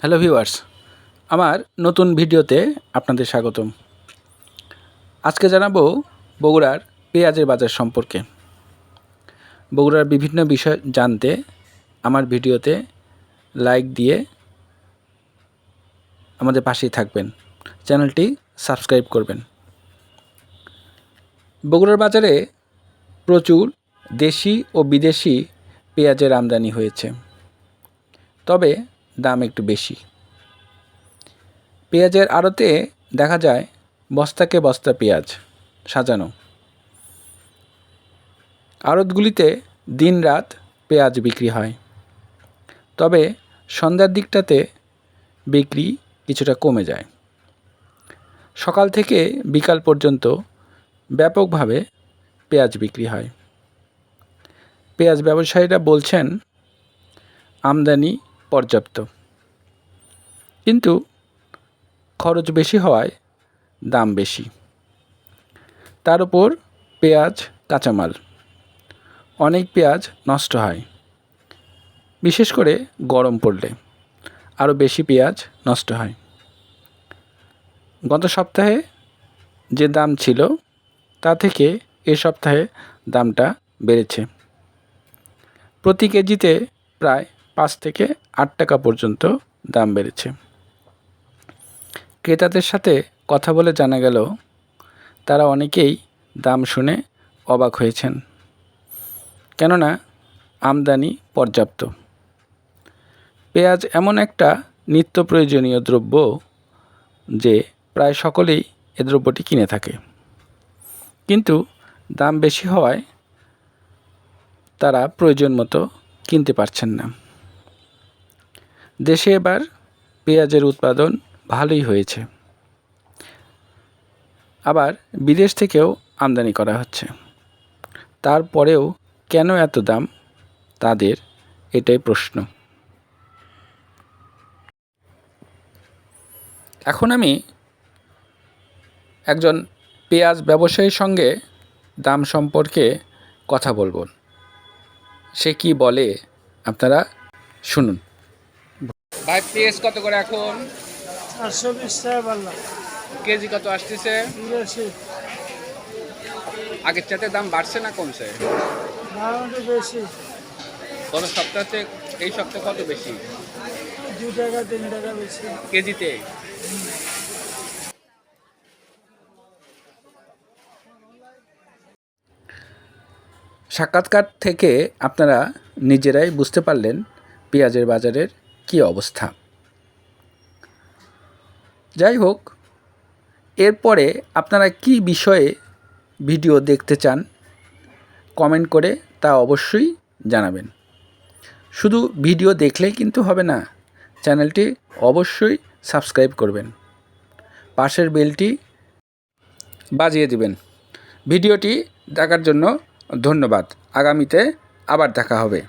Hello viewers, আমার নতুন ভিডিওতে আপনাদের স্বাগতম। আজকে জানাবো বগুড়ার পেঁয়াজের বাজার সম্পর্কে। বগুড়ার বিভিন্ন বিষয় জানতে আমার ভিডিওতে লাইক দিয়ে আমাদের পাশেই থাকবেন, চ্যানেলটি সাবস্ক্রাইব করবেন। বগুড়ার বাজারে প্রচুর দেশি ও বিদেশি পেঁয়াজের আমদানি হয়েছে, তবে দাম একটু বেশি। পেঁয়াজের আড়তে দেখা যায় বস্তাকে বস্তা পেঁয়াজ সাজানো। আড়তগুলিতে দিনরাত পেঁয়াজ বিক্রি হয়, তবে সন্ধ্যার দিকটাতে বিক্রি কিছুটা কমে যায়। সকাল থেকে বিকাল পর্যন্ত ব্যাপকভাবে পেঁয়াজ বিক্রি হয়। পেঁয়াজ ব্যবসায়ীরা বলছেন আমদানি পর্যাপ্ত, কিন্তু খরচ বেশি হওয়ায় দাম বেশি। তার উপর পেঁয়াজ কাঁচামাল, অনেক পেঁয়াজ নষ্ট হয়, বিশেষ করে গরম পড়লে আরও বেশি পেঁয়াজ নষ্ট হয়। গত সপ্তাহে যে দাম ছিল তা থেকে এ সপ্তাহে দামটা বেড়েছে। প্রতি কেজিতে প্রায় 5 থেকে 8 টাকা পর্যন্ত দাম বেড়েছে। ক্রেতাদের সাথে কথা বলে জানা গেল তারা অনেকেই দাম শুনে অবাক হয়েছেন, কেননা আমদানি পর্যাপ্ত। পেঁয়াজ এমন একটা নিত্য প্রয়োজনীয় দ্রব্য যে প্রায় সকলেই এ দ্রব্যটি কিনে থাকে, কিন্তু দাম বেশি হওয়ায় তারা প্রয়োজন মতো কিনতে পারছেন না। দেশে এবার পেঁয়াজের উৎপাদন ভালোই হয়েছে, আবার বিদেশ থেকেও আমদানি করা হচ্ছে। তারপরেও কেন এত দাম, তাদের এটাই প্রশ্ন। এখন আমি একজন পেঁয়াজ ব্যবসায়ীর সঙ্গে দাম সম্পর্কে কথা বলবো। সে কি বলে আপনারা শুনুন। ভাই, পেঁয়াজ কত করে এখন? 420 টাকা বললাম। কেজি কত আসতেছে? 82। আগের চাইতে দাম বাড়ছে না কমছে? দাম একটু বেশি। গত সপ্তাহে এই সপ্তাহে কত বেশি? 2 টাকা 3 টাকা বেশি কেজিতে। সাক্ষাৎকার থেকে আপনারা নিজেরাই বুঝতে পারলেন পেঁয়াজের বাজারের কি অবস্থা। যাই হোক, এরপরে আপনারা কি বিষয়ে ভিডিও দেখতে চান কমেন্ট করে তা অবশ্যই জানাবেন। শুধু ভিডিও দেখলেই কিন্তু হবে না, চ্যানেলটি অবশ্যই সাবস্ক্রাইব করবেন, পাশের বেলটি বাজিয়ে দিবেন। ভিডিওটি দেখার জন্য ধন্যবাদ। আগামীতে আবার দেখা হবে।